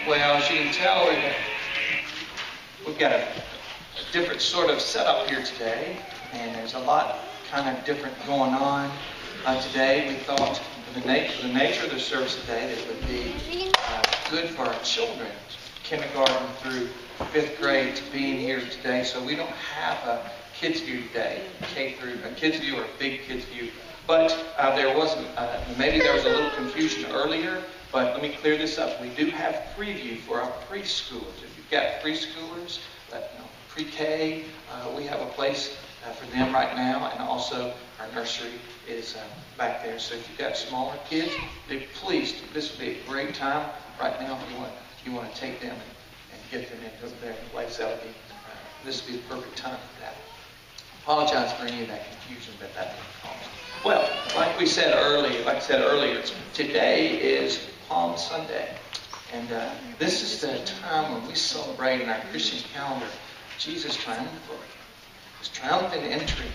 Well, as you can tell, we've got a different sort of setup here today, and there's a lot kind of different going on today. We thought for the nature of the service today that it would be good for our children, kindergarten through 5th grade, to be in here today. So we don't have a kids view today, K through a kids view or a big kids view. But there wasn't. Maybe there was a little confusion earlier. But let me clear this up. We do have preview for our preschoolers. If you've got preschoolers, pre-K, we have a place for them right now, and also our nursery is back there. So if you've got smaller kids, please, this would be a great time right now if you want to take them and get them into their place. That would be this would be the perfect time for that. Apologize for any of that confusion about that. Well, like I said earlier, today is Palm Sunday, and this is the time when we celebrate in our Christian calendar Jesus' triumphant birth, His triumphant entry,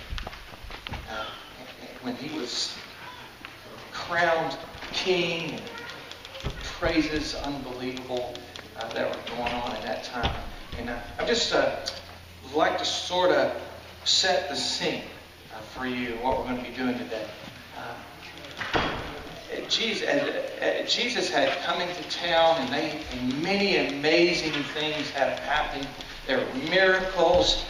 when He was crowned King, and praises unbelievable that were going on at that time. And I just like to sort of set the scene for you, what we're going to be doing today. Jesus had come into town, and many amazing things had happened. There were miracles.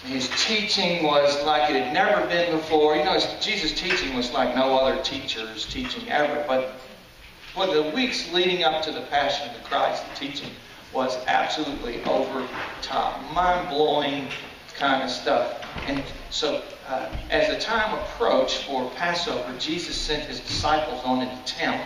His teaching was like it had never been before. Jesus' teaching was like no other teacher's teaching ever. But for the weeks leading up to the Passion of the Christ, the teaching was absolutely over the top, mind-blowing kind of stuff. And so as the time approached for Passover, Jesus sent His disciples on into town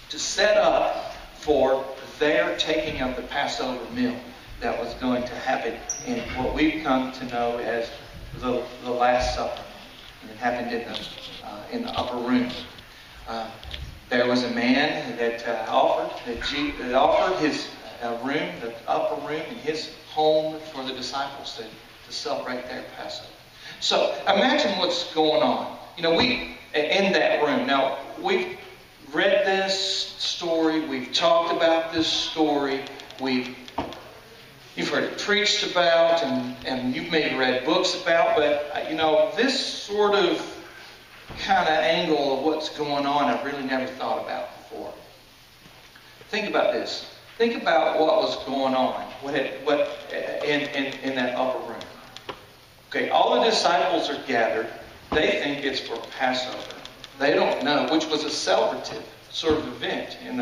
to set up for their taking of the Passover meal that was going to happen in what we've come to know as the Last Supper. And it happened in the upper room. There was a man that offered his room, the upper room in his home for the disciples to celebrate their Passover. So imagine what's going on. We in that room. Now, we've read this story. We've talked about this story. You've heard it preached about, and you've maybe read books about. But this sort of kind of angle of what's going on, I've really never thought about before. Think about this. Think about what was going on. What in that upper room. Okay, all the disciples are gathered. They think it's for Passover. They don't know, which was a celebrative sort of event in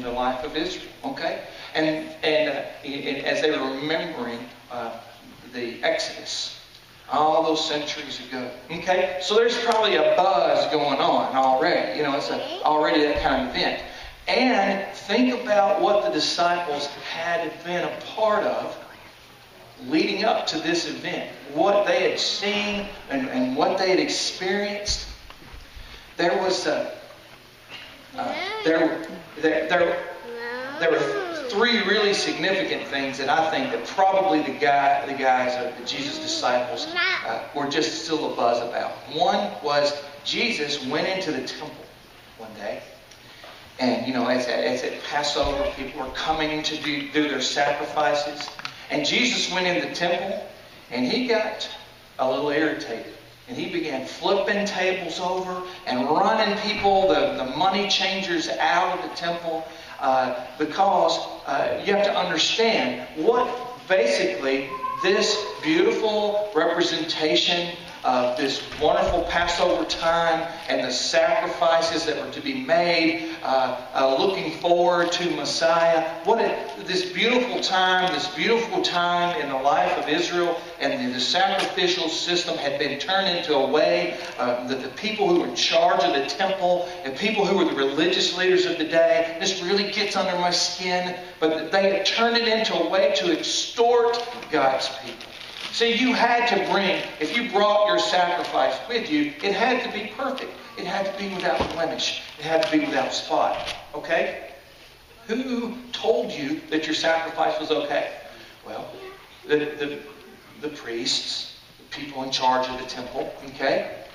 the life of Israel. Okay, and as they were remembering the Exodus all those centuries ago. Okay, so there's probably a buzz going on already. It's already that kind of event. And think about what the disciples had been a part of leading up to this event, what they had seen and what they had experienced. There was there were three really significant things that I think that probably the guys of Jesus' disciples were just still a buzz about. One was Jesus went into the temple one day. And, as at Passover, people were coming to do their sacrifices. And Jesus went in the temple, and He got a little irritated. And He began flipping tables over and running people, the money changers, out of the temple. Because you have to understand what basically this beautiful representation of this wonderful Passover time and the sacrifices that were to be made, looking forward to Messiah. This beautiful time in the life of Israel, and the sacrificial system had been turned into a way that the people who were in charge of the temple and people who were the religious leaders of the day, this really gets under my skin, but they had turned it into a way to extort God's people. See, you had to bring, if you brought your sacrifice with you, it had to be perfect. It had to be without blemish. It had to be without spot. Okay? Who told you that your sacrifice was okay? Well, the priests, the people in charge of the temple. Okay?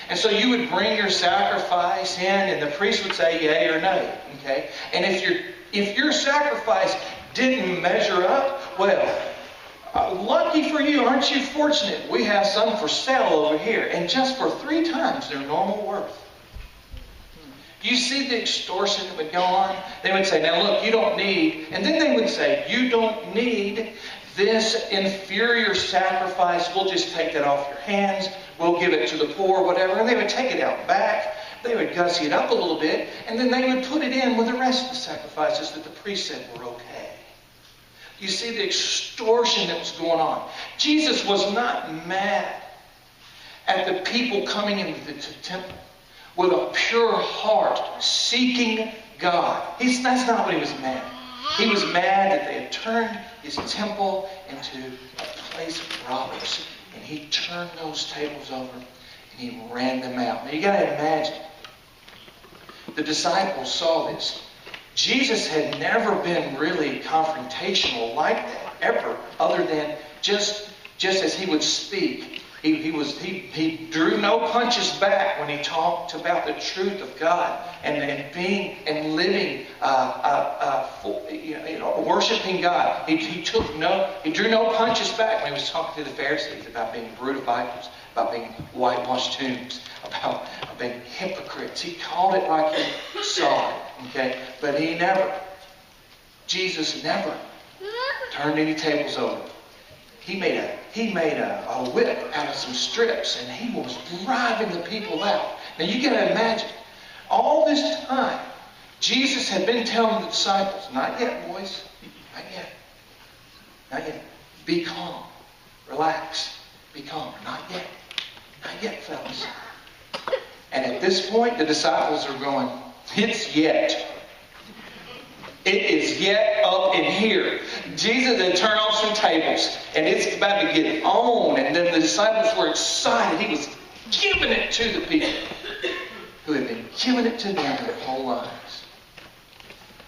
And so you would bring your sacrifice in, and the priest would say yea or nay. Okay? And if your sacrifice didn't measure up, well, lucky for you, aren't you fortunate? We have some for sale over here, and just for 3 times their normal worth. You see the extortion that would go on? They would say, now look, you don't need, and then they would say, you don't need this inferior sacrifice. We'll just take that off your hands. We'll give it to the poor, whatever. And they would take it out back. They would gussy it up a little bit, and then they would put it in with the rest of the sacrifices that the priest said were okay. You see the extortion that was going on. Jesus was not mad at the people coming into the temple with a pure heart, seeking God. That's not what he was mad at. He was mad that they had turned his temple into a place of robbers. And he turned those tables over and he ran them out. Now you got to imagine, the disciples saw this. Jesus had never been really confrontational like that, ever, other than just as he would speak. He drew no punches back when he talked about the truth of God and being and living, worshiping God. He drew no punches back when he was talking to the Pharisees about being brood of vipers, about being whitewashed tombs, about being hypocrites. He called it like he saw it. Okay, but Jesus never turned any tables over. He made a whip out of some strips, and he was driving the people out. Now you got to imagine, all this time, Jesus had been telling the disciples, not yet, boys, not yet, not yet. Be calm, relax, be calm. Not yet, fellas. And at this point, the disciples are going, it's yet. It is yet up in here. Jesus had turned off some tables, and it's about to get on. And then the disciples were excited. He was giving it to the people who had been giving it to them their whole lives.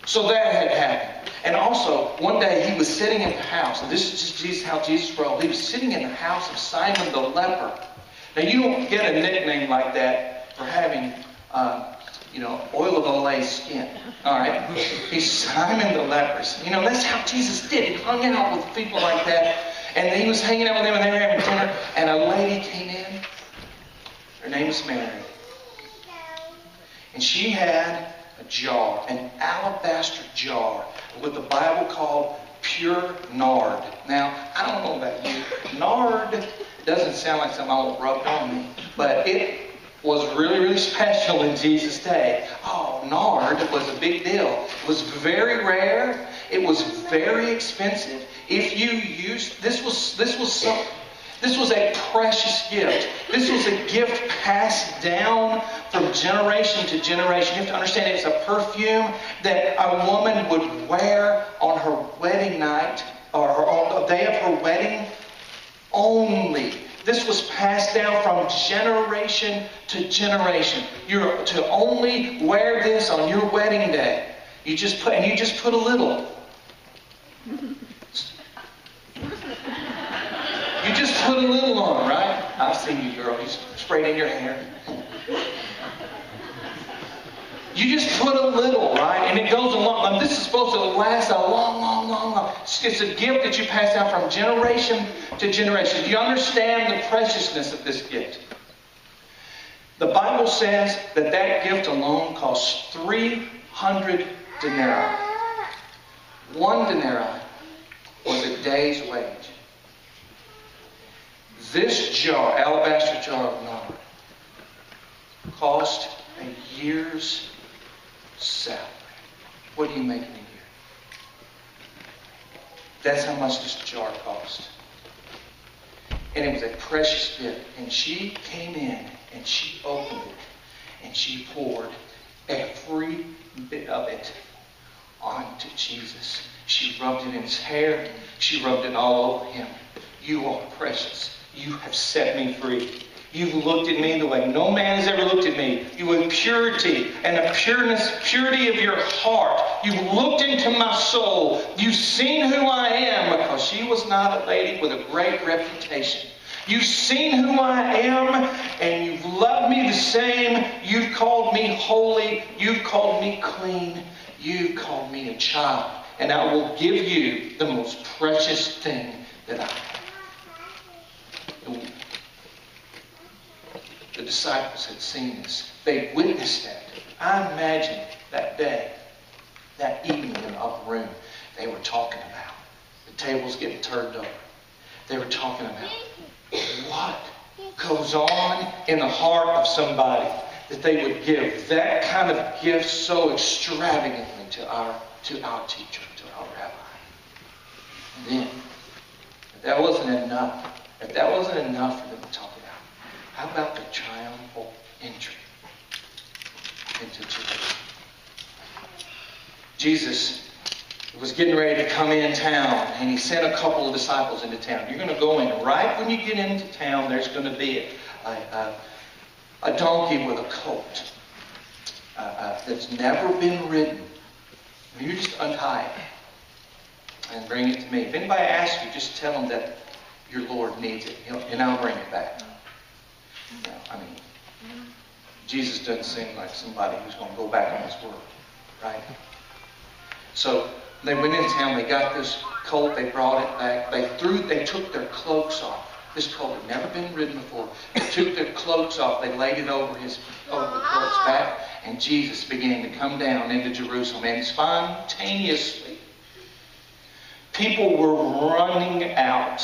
So that had happened. And also, one day he was sitting in the house, and this is just how Jesus rolled. He was sitting in the house of Simon the leper. Now, you don't get a nickname like that for having oil of Olay skin. All right? He's Simon the leper. That's how Jesus did. He hung out with people like that. And he was hanging out with them, and they were having dinner. And a lady came in. Her name was Mary. And she had a jar, an alabaster jar, what the Bible called pure nard. Now, I don't know about you. Nard doesn't sound like something I want rubbed on me. But it was really, really special in Jesus' day. Oh, nard was a big deal. It was very rare. It was very expensive. If you used this was a precious gift. This was a gift passed down from generation to generation. You have to understand it's a perfume that a woman would wear on her wedding night or on the day of her wedding only. This was passed down from generation to generation. You're to only wear this on your wedding day. You just put a little. You just put a little on, right? I've seen you, girl. You sprayed in your hair. You just put a little, right? And it goes along. This is supposed to last a long. It's a gift that you pass down from generation to generation. Do you understand the preciousness of this gift? The Bible says that gift alone costs 300 denarii. 1 denarii was a day's wage. This jar, alabaster jar of nard, cost a year's salary. What do you make in a year? That's how much this jar cost. And it was a precious gift. And she came in and she opened it and she poured every bit of it onto Jesus. She rubbed it in his hair. She rubbed it all over him. You are precious. You have set me free. You've looked at me the way no man has ever looked at me. You with purity and a purity of your heart. You've looked into my soul. You've seen who I am, because she was not a lady with a great reputation. You've seen who I am, and you've loved me the same. You've called me holy. You've called me clean. You've called me a child. And I will give you the most precious thing that I have. The disciples had seen this. They witnessed that. I imagine that day, that evening in the upper room, they were talking about the tables getting turned over. They were talking about what goes on in the heart of somebody that they would give that kind of gift so extravagantly to our teacher, to our rabbi. And then, if that wasn't enough for them to talk about, how about the triumphal entry into Jerusalem? Jesus was getting ready to come in town, and he sent a couple of disciples into town. You're going to go in. Right when you get into town, there's going to be a donkey with a colt that's never been ridden. You just untie it and bring it to me. If anybody asks you, just tell them that your Lord needs it, and I'll bring it back. Jesus doesn't seem like somebody who's going to go back on his word, right? So they went in town. They got this colt. They brought it back. They took their cloaks off. This colt had never been ridden before. They took their cloaks off. They laid it over the colt's back, and Jesus began to come down into Jerusalem. And spontaneously, people were running out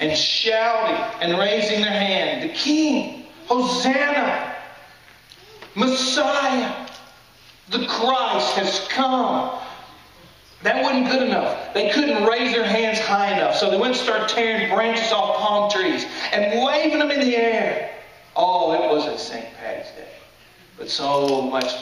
and shouting and raising their hand. The King, Hosanna, Messiah, the Christ has come. That wasn't good enough. They couldn't raise their hands high enough. So they went and started tearing branches off palm trees and waving them in the air. Oh, it wasn't St. Patty's Day. But so much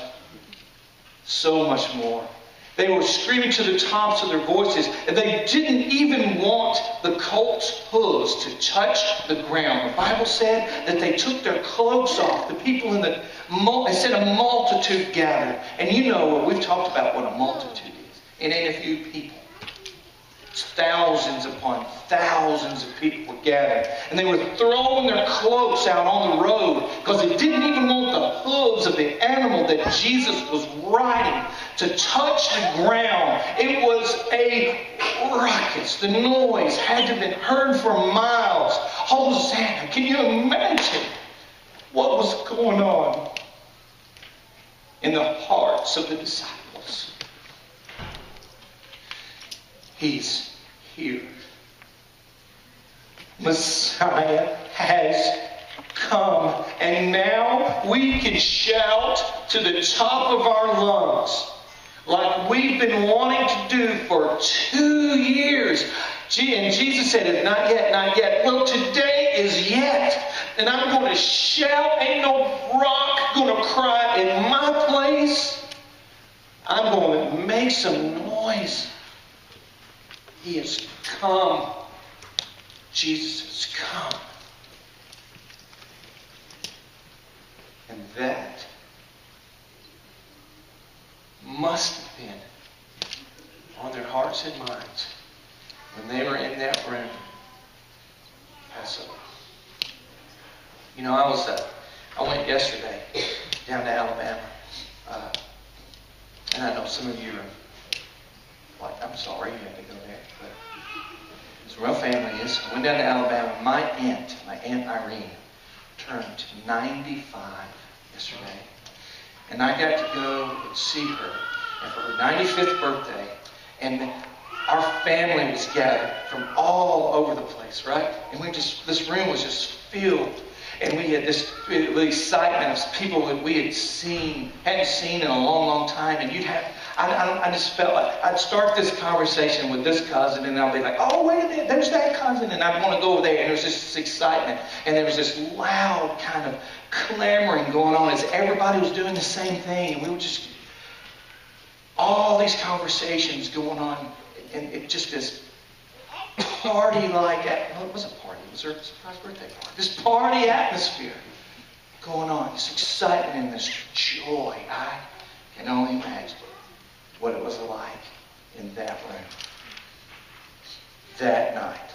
more. They were screaming to the tops of their voices, and they didn't even want the colt's hooves to touch the ground. The Bible said that they took their cloaks off. The people it said a multitude gathered. And you know, we've talked about what a multitude is. It ain't a few people. Thousands upon thousands of people were gathered. And they were throwing their cloaks out on the road because they didn't even want the hooves of the animal that Jesus was riding to touch the ground. It was a ruckus. The noise had to have been heard for miles. Hosanna. Can you imagine what was going on in the hearts of the disciples? He's here. Messiah has come. And now we can shout to the top of our lungs like we've been wanting to do for 2 years. And Jesus said, "It's not yet, not yet." Well, today is yet. And I'm going to shout. Ain't no rock going to cry in my place. I'm going to make some noise. He has come. Jesus has come. And that must have been on their hearts and minds when they were in that room. Passover. You know, I went yesterday down to Alabama. And I know some of you are like, I'm sorry you had to go there. But it's where my family is. I went down to Alabama. My Aunt Irene, turned 95 yesterday. And I got to go and see her. And for her 95th birthday, and our family was gathered from all over the place, right? And this room was just filled. And we had this excitement of people that we hadn't seen in a long, long time. And I just felt like I'd start this conversation with this cousin, and I'll be like, "Oh, wait a minute, there's that cousin," and I'd want to go over there. And there was this excitement, and there was this loud kind of clamoring going on as everybody was doing the same thing, and we were just all these conversations going on, and it just this party-like. Well, it was a party. It was her surprise birthday party. This party atmosphere going on, this excitement and this joy. I can only imagine what it was like in that room that night.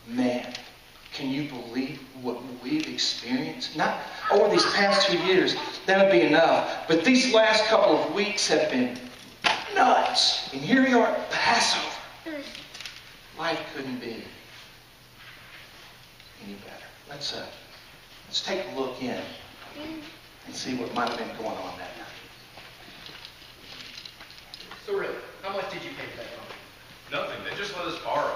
man, can you believe what we've experienced? Not over these past 2 years, that would be enough. But these last couple of weeks have been nuts. And here we are at Passover. Life couldn't be any better. Let's take a look in and see what might have been going on that night. So really, how much did you pay for that donkey? Nothing. They just let us borrow.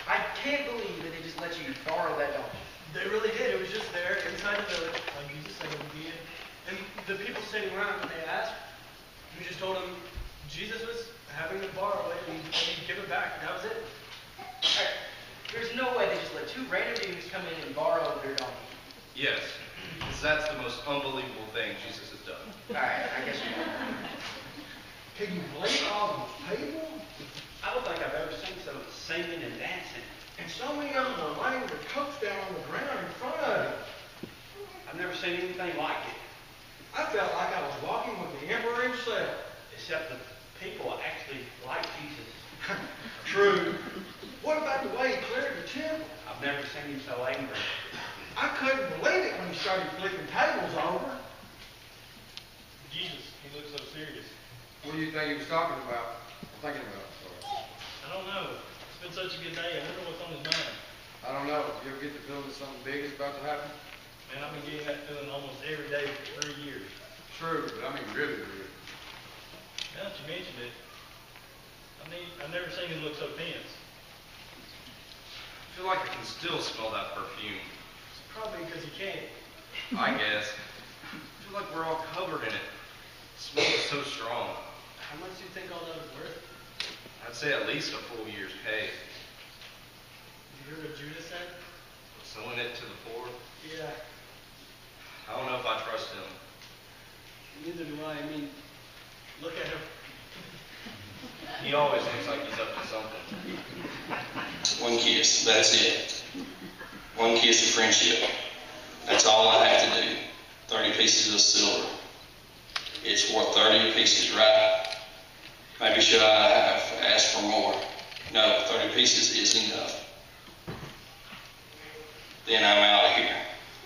I can't believe that they just let you borrow that donkey. They really did. It was just there inside the village, like Jesus said it would be. And the people sitting around, when they asked, we just told them Jesus was having to borrow it and he'd give it back. That was it. Alright, there's no way they just let two random dudes come in and borrow their donkey. Yes, because that's the most unbelievable thing Jesus has done. Alright, I guess you're right. Can you believe all the people? I don't think I've ever seen some singing and dancing. And so many of them were laying their coats down on the ground in front of him. I've never seen anything like it. I felt like I was walking with the emperor himself. Except the people actually like Jesus. True. What about the way he cleared the temple? I've never seen him so angry. I couldn't believe it when he started flipping tables over. Jesus, he looks so serious. What do you think he was talking about? Thinking about, sorry. I don't know. It's been such a good day. I wonder what's on his mind. I don't know. You ever get the feeling that something big is about to happen? Man, I've been getting that feeling almost every day for 3 years. True, but I mean really big. Now that you mentioned it, I've never seen him look so tense. I feel like I can still smell that perfume. It's probably because he can't. I guess. I feel like we're all covered in it. The smell is so strong. How much do you think all that was worth? I'd say at least a full year's pay. Did you hear what Judas said? Selling it to the poor. Yeah. I don't know if I trust him. Neither do I. I mean, look at him. He always looks like he's up to something. One kiss, that's it. One kiss of friendship. That's all I have to do. 30 pieces of silver. It's worth 30 pieces, right? Maybe should I have asked for more? No, 30 pieces is enough. Then I'm out of here.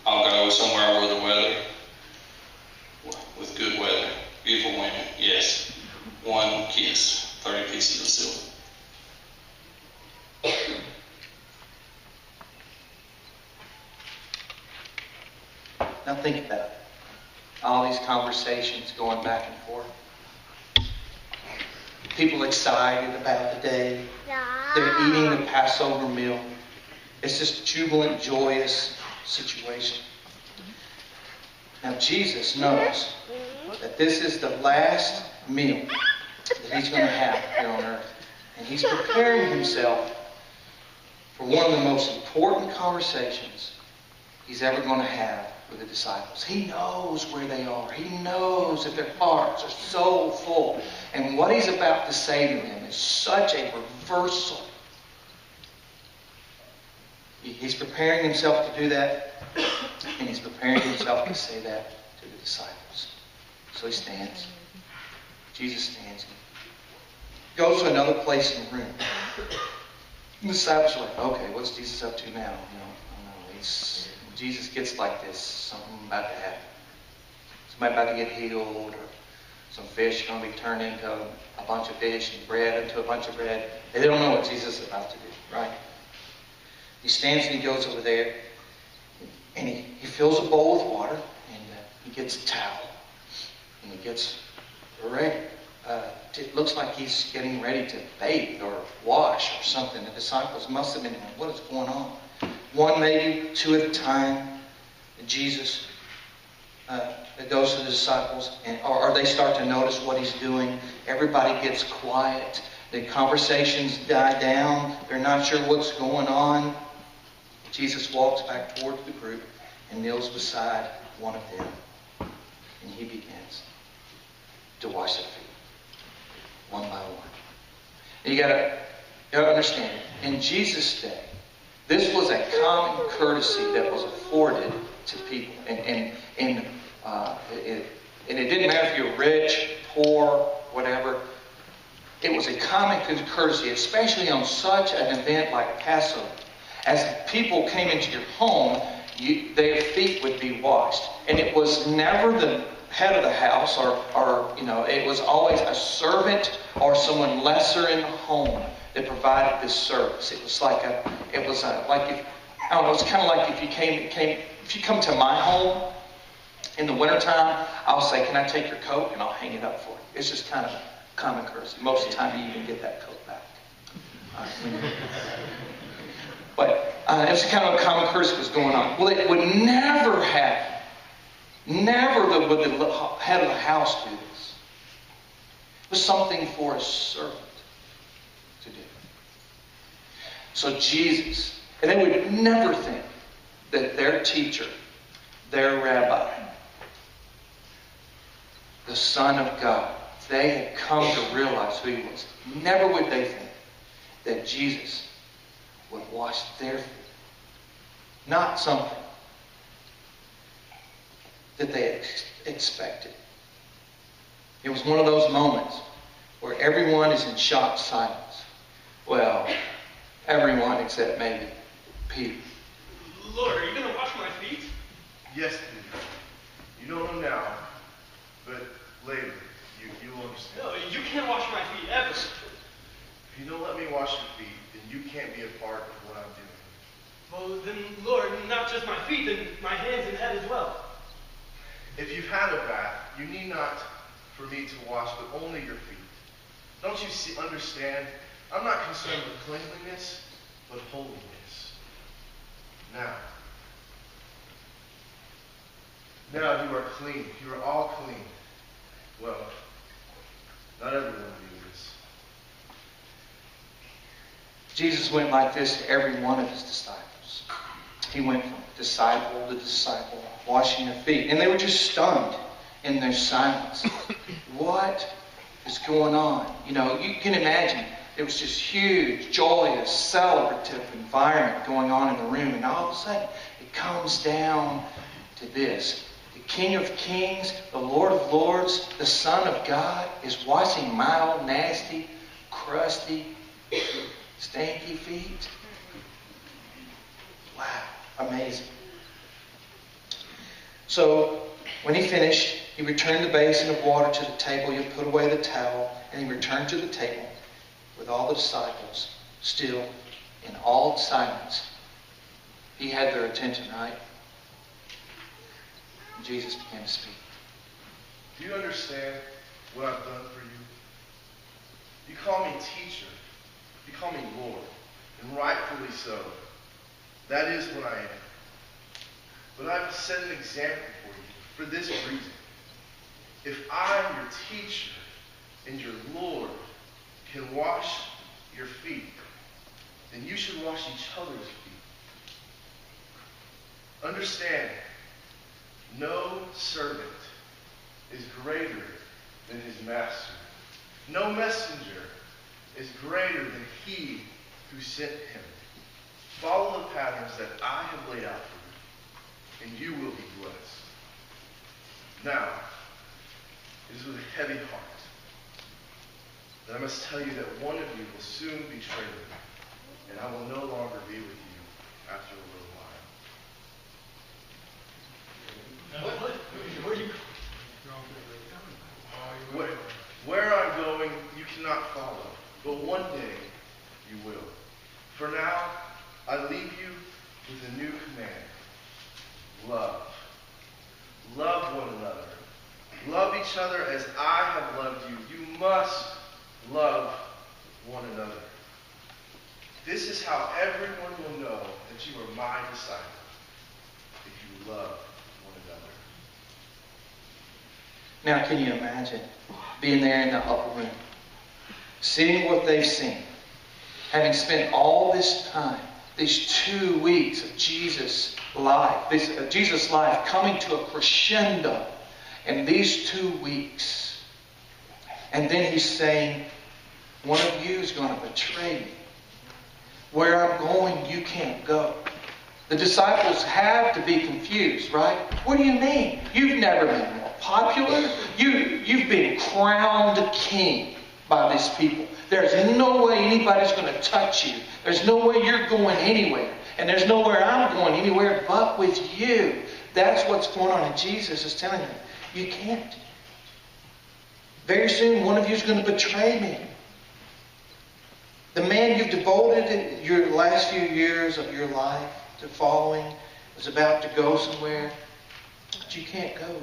I'll go somewhere where the weather, with good weather, beautiful women, yes. One kiss, 30 pieces of silver. Now think about it. All these conversations going back and forth. People excited about the day. They're eating the Passover meal. It's just a jubilant, joyous situation. Now Jesus knows that this is the last meal that he's going to have here on earth. And he's preparing himself for one of the most important conversations he's ever going to have with the disciples. He knows where they are. He knows that their hearts are so full. And what he's about to say to them is such a reversal. He's preparing himself to do that, and he's preparing himself to say that to the disciples. So he stands. Jesus stands. He goes to another place in the room. The disciples are like, okay, what's Jesus up to now? I don't know. When Jesus gets like this, something about to happen. Somebody about to get healed, or some fish going to be turned into a bunch of fish, and bread into a bunch of bread. They don't know what Jesus is about to do, right? He stands and he goes over there, and he fills a bowl with water, and he gets a towel, and he gets ready. It looks like he's getting ready to bathe or wash or something. The disciples must have been like, what is going on? One, maybe two at a time. And Jesus goes to the disciples, or they start to notice what he's doing. Everybody gets quiet. The conversations die down. They're not sure what's going on. Jesus walks back towards the group and kneels beside one of them. And he begins to wash their feet, one by one. And you got to understand, in Jesus' day, this was a common courtesy that was afforded to people. And it didn't matter if you're rich, poor, whatever. It was a common courtesy, especially on such an event like Passover. As people came into your home, their feet would be washed. And it was never the head of the house or it was always a servant or someone lesser in the home that provided this service. It's kind of like if you come to my home in the wintertime, I'll say, can I take your coat? And I'll hang it up for you. It's just kind of common courtesy. Most of the time you even get that coat back. But it's kind of a common courtesy that's going on. Well, it would never would the head of the house do this. It was something for a servant to do. So Jesus, and they would never think that their teacher, their rabbi, the Son of God, they had come to realize who He was. Never would they think that Jesus would wash their feet. Not something that they expected. It was one of those moments where everyone is in shocked silence. Well, everyone except maybe Peter. Lord, are you going to wash my feet? Yes, Peter. You don't know now, but later you will understand. No, you can't wash my feet ever. If you don't let me wash your feet, then you can't be a part of what I'm doing. Well, then, Lord, not just my feet, then my hands and head as well. If you've had a bath, you need not for me to wash, but only your feet. Don't you understand? I'm not concerned with cleanliness, but holiness. Now you are clean. You are all clean. Well, not everyone of you is. Jesus went like this to every one of His disciples. He went from disciple to disciple, washing their feet. And they were just stunned in their silence. What is going on? You can imagine there was this huge, joyous, celebrative environment going on in the room. And all of a sudden, it comes down to this. The King of Kings, the Lord of Lords, the Son of God is washing my old nasty, crusty, stanky feet. Wow, amazing. So, when He finished, He returned the basin of water to the table. He put away the towel, and He returned to the table with all the disciples, still in all silence. He had their attention, right? And Jesus began to speak. Do you understand what I've done for you? You call me teacher. You call me Lord, and rightfully so. That is what I am. But I've set an example for you for this reason. If I, your teacher and your Lord, can wash your feet, then you should wash each other's feet. Understand, no servant is greater than his master. No messenger is greater than he who sent him. Follow the patterns that I have laid out for you, and you will be blessed. Now, it is with a heavy heart that I must tell you that one of you will soon betray me, and I will no longer be with you after a little while. Where I'm going, you cannot follow, but one day you will. For now, I leave you with a new command. Love. Love one another. Love each other as I have loved you. You must love one another. This is how everyone will know that you are my disciple, if you love one another. Now, can you imagine being there in the upper room, seeing what they've seen, having spent all this time, these 2 weeks of Jesus' life, Jesus' life coming to a crescendo in these 2 weeks. And then He's saying, one of you is going to betray me. Where I'm going, you can't go. The disciples have to be confused, right? What do you mean? You've never been more popular. You've been crowned king by these people. There's no way anybody's going to touch you. There's no way you're going anywhere. And there's nowhere I'm going anywhere but with you. That's what's going on. And Jesus is telling them, you can't. Very soon, one of you is going to betray me. The man you've devoted your last few years of your life to following is about to go somewhere, but you can't go.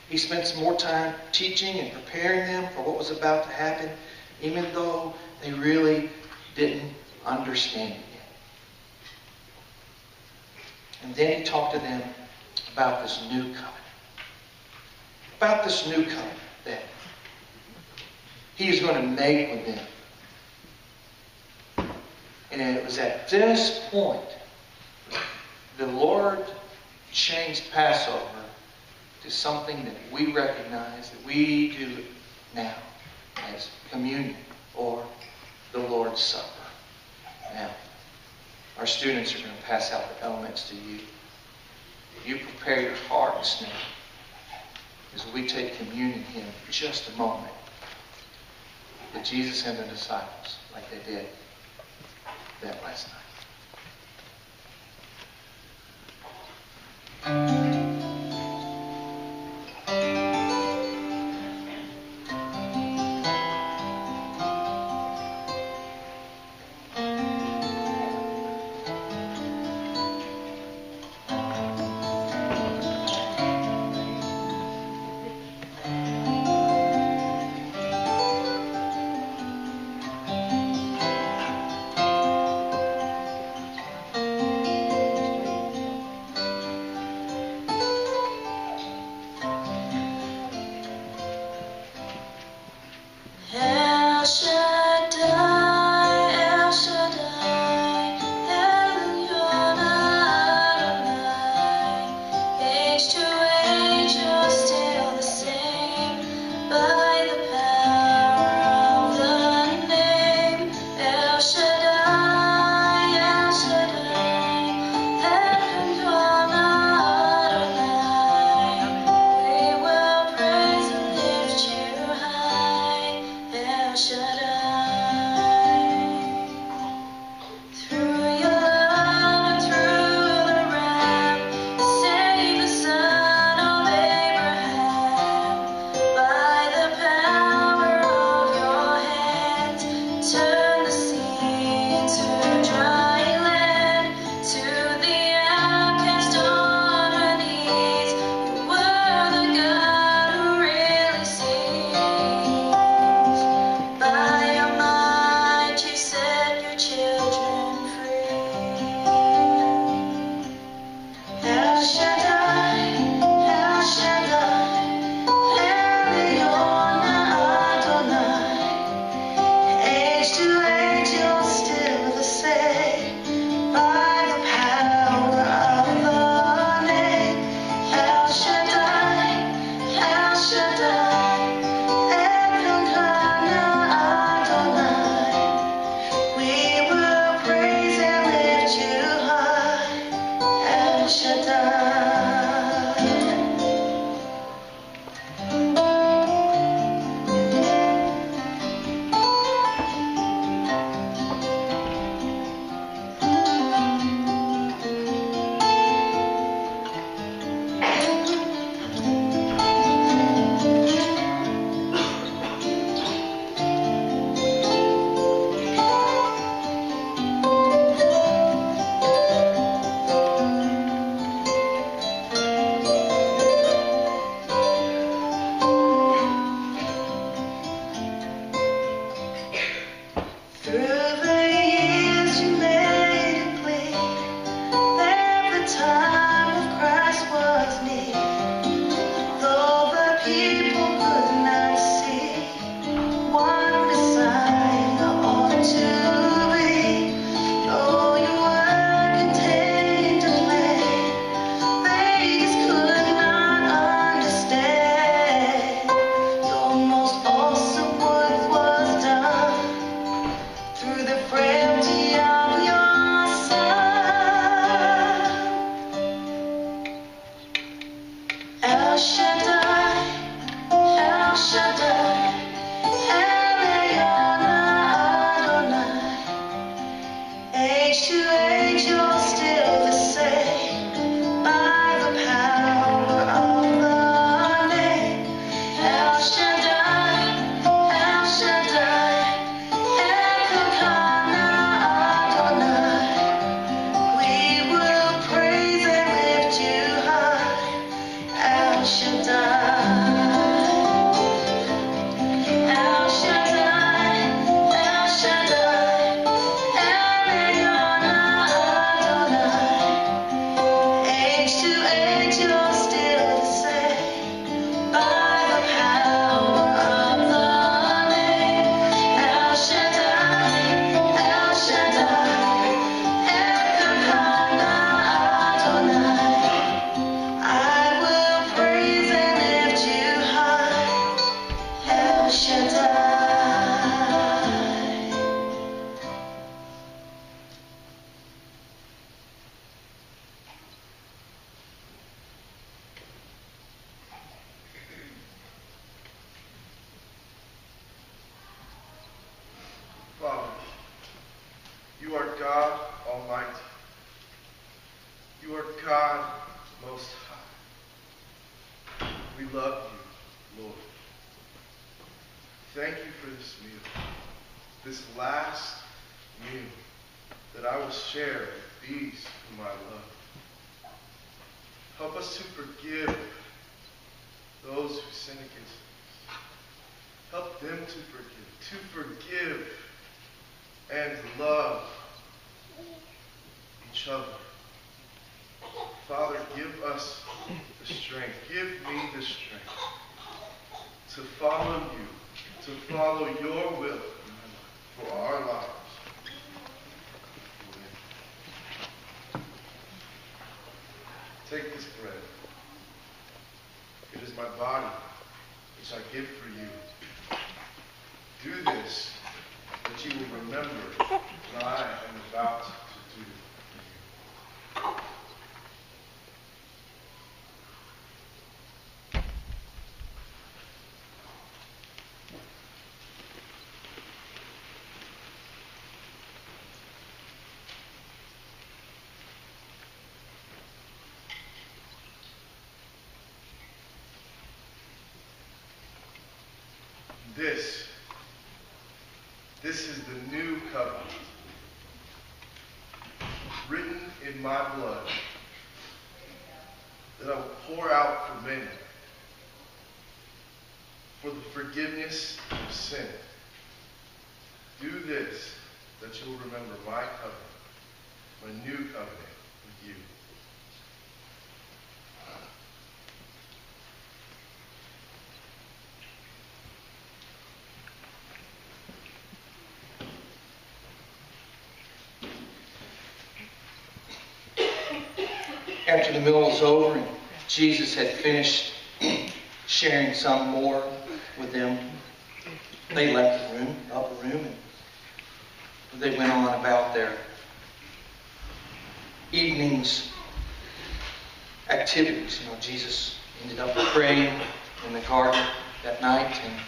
He spent some more time teaching and preparing them for what was about to happen, even though they really didn't understand it yet. And then he talked to them about this new covenant. About this new covenant that he is going to make with them. And it was at this point the Lord changed Passover to something that we recognize, that we do now as communion or the Lord's Supper. Now, our students are going to pass out the elements to you. You prepare your hearts now as we take communion here in just a moment. That Jesus and the disciples, like they did that last night. Age to age, you're love you, Lord. Thank you for this meal, this last meal that I will share with these whom I love. Help us to forgive those who sin against us. Help them to forgive and love each other. Father, give us the strength. Give me the strength to follow you, to follow your will for our lives. Take this bread. It is my body, which I give for you. Do this, that you will remember what I am about to do for you. This is the new covenant, written in my blood, that I will pour out for many for the forgiveness of sin. Do this, that you will remember my covenant, my new covenant with you. After the meal was over and Jesus had finished sharing some more with them, they left the upper room, and they went on about their evening's activities. Jesus ended up praying in the garden that night, and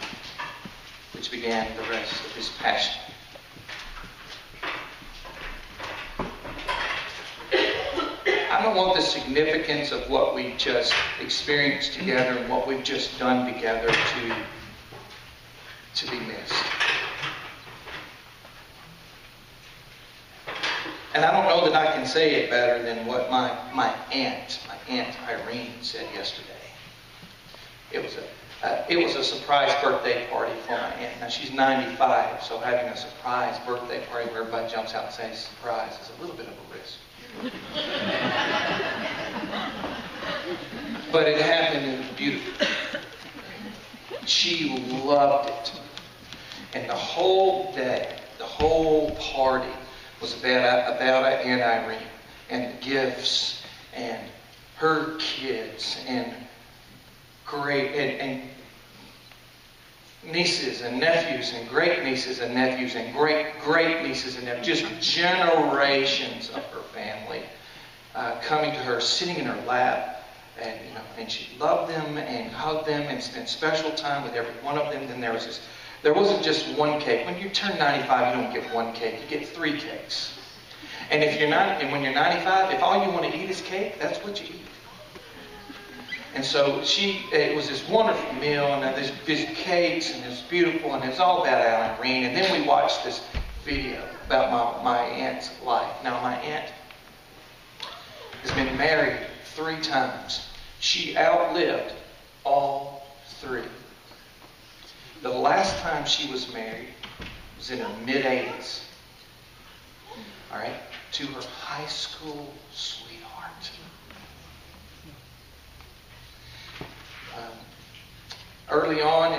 which began the rest of his passion. I don't want the significance of what we just experienced together and what we've just done together to be missed. And I don't know that I can say it better than what my aunt Irene said yesterday. It was a surprise birthday party for my aunt. Now she's 95, so having a surprise birthday party where everybody jumps out and says surprise is a little bit of a risk. But it happened and it was beautiful. She loved it. And the whole day, the whole party was about Aunt Irene and the gifts and her kids and great and nieces and nephews and great nieces and nephews and great nieces and nephews, just generations of her family coming to her, sitting in her lap, and she loved them and hugged them and spent special time with every one of them. Then there wasn't just one cake. When you turn 95, you don't get one cake, you get 3 cakes. And when you're 95, if all you want to eat is cake, that's what you eat. And so it was this wonderful meal, and there's cakes, and it's beautiful, and it's all about Aunt Irene. And then we watched this video about my aunt's life. Now, my aunt has been married 3 times. She outlived all 3. The last time she was married was in her mid-80s. All right? To her high school sweetheart. Early on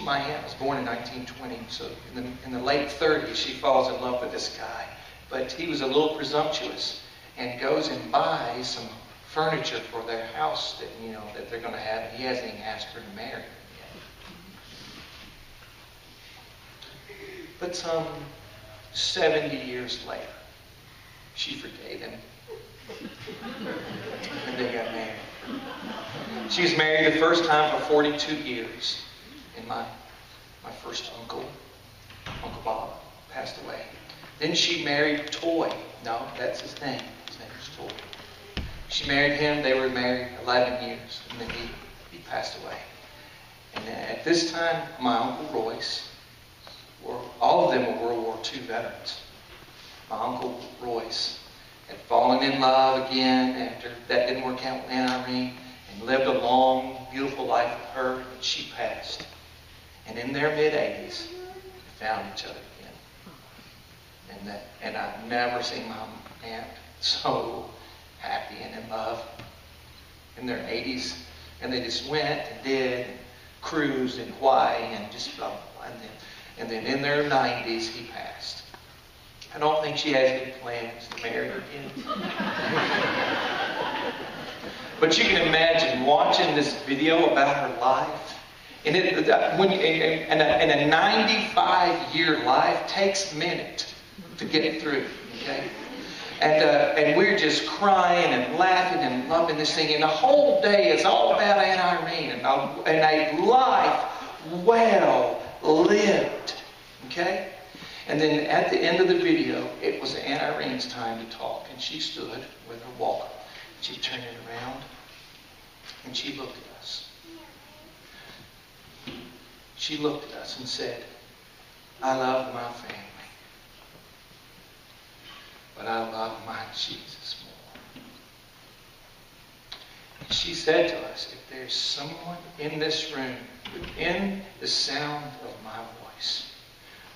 my aunt was born in 1920, so in the late 30s she falls in love with this guy. But he was a little presumptuous and goes and buys some furniture for their house that they're going to have, and he hasn't even asked her to marry him yet. But some 70 years later, she forgave him. And they got married. She was married the first time for 42 years. And my first Uncle Bob, passed away. Then she married Toy. No, that's his name. His name was Toy. She married him. They were married 11 years, and then he passed away. And at this time, my Uncle Royce, all of them were World War II veterans. My Uncle Royce had fallen in love again after that didn't work out with Aunt Irene, and lived a long, beautiful life with her, and she passed. And in their mid-80s, they found each other again. And I've never seen my aunt so happy and in love in their 80s. And they just went and did, and cruised in Hawaii, and just blah, blah, blah. And then in their 90s, he passed. I don't think she has any plans to marry again. But you can imagine watching this video about her life. And a 95-year life takes a minute to get through. Okay? And we're just crying and laughing and loving this thing. And the whole day is all about Aunt Irene and a life well lived. Okay? And then at the end of the video, it was Aunt Irene's time to talk. And she stood with her walker. She turned it around and she looked at us. She looked at us and said, I love my family, but I love my Jesus more. And she said to us, if there's someone in this room within the sound of my voice,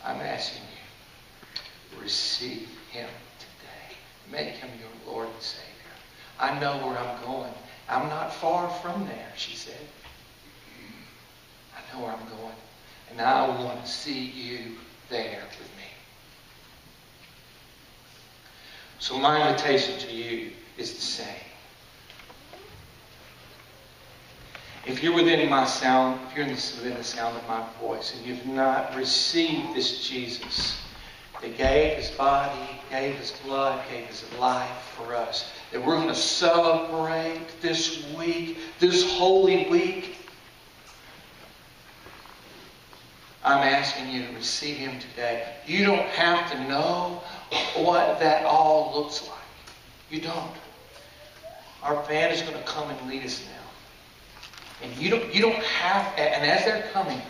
I'm asking you, receive him today. Make him your Lord and Savior. I know where I'm going. I'm not far from there, she said. I know where I'm going. And I want to see you there with me. So my invitation to you is the same. If you're within my sound, if you're within the sound of my voice, and you've not received this Jesus that gave his body, gave his blood, gave his life for us, that we're going to celebrate this week, this holy week, I'm asking you to receive him today. You don't have to know what that all looks like. You don't. Our band is going to come and lead us now. And you don't have, and as they're coming,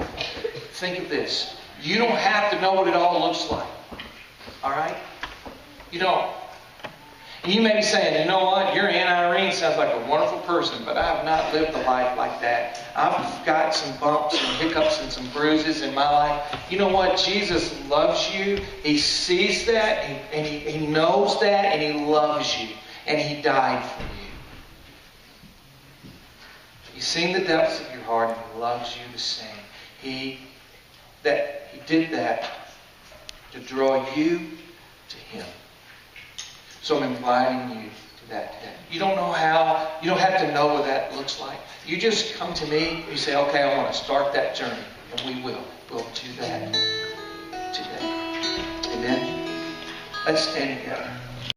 think of this. You don't have to know what it all looks like. All right? You don't. And you may be saying, you know what? Your Aunt Irene sounds like a wonderful person, but I have not lived a life like that. I've got some bumps and hiccups and some bruises in my life. You know what? Jesus loves you. He sees that, and he knows that, and he loves you. And he died for you. He's seen the depths of your heart, and he loves you the same. He did that to draw you to him. So I'm inviting you to that today. You don't know how, you don't have to know what that looks like. You just come to me, you say, okay, I want to start that journey. And we will. We'll do that today. Amen? Let's stand together.